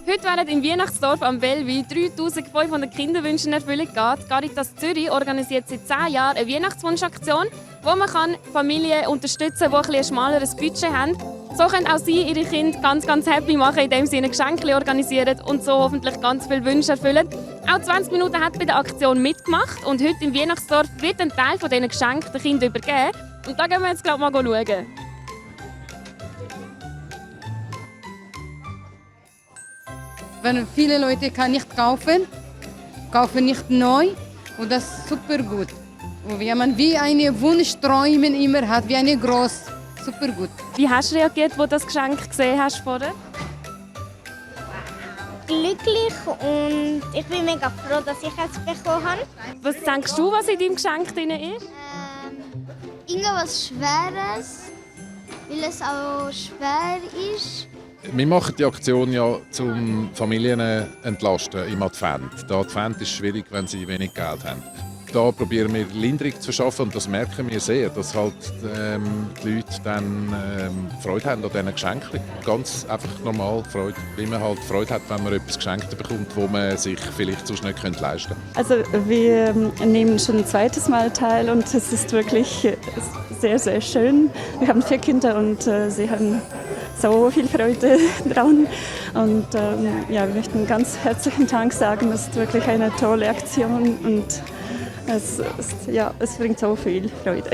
Heute werden im Weihnachtsdorf am Bellevue 3500 Kinderwünsche in Erfüllung geht. Caritas Zürich organisiert seit 10 Jahren eine Weihnachtswunschaktion, wo man Familien unterstützen kann, die ein schmaleres Budget haben. So können auch Sie Ihre Kinder ganz happy machen, indem Sie ihnen Geschenke organisieren und so hoffentlich ganz viele Wünsche erfüllen. Auch 20 Minuten hat bei der Aktion mitgemacht und heute im Weihnachtsdorf wird ein Teil von diesen Geschenken den Kindern übergeben. Und da gehen wir jetzt mal schauen. Wenn viele Leute kann nicht kaufen nicht neu und das ist super gut. Wenn man wie eine Wunschträume immer hat, wie eine groß, super gut. Wie hast du reagiert, als du das Geschenk gesehen hast vorher? Glücklich und ich bin mega froh, dass ich es bekommen habe. Was denkst du, was in deinem Geschenk drin ist? Irgendwas Schweres, weil es auch schwer ist. Wir machen die Aktion ja, um Familien entlasten im Advent. Der Advent ist schwierig, wenn sie wenig Geld haben. Da probieren wir Linderung zu schaffen und das merken wir sehr, dass halt, die Leute dann Freude haben an diesen Geschenken. Ganz einfach normal Freude, wie man halt Freude hat, wenn man etwas geschenkt bekommt, das man sich vielleicht sonst nicht leisten könnte. Also wir nehmen schon ein zweites Mal teil und es ist wirklich sehr schön. Wir haben 4 Kinder und sie haben so viel Freude dran. Und wir möchten ganz herzlichen Dank sagen. Das ist wirklich eine tolle Aktion und es bringt so viel Freude.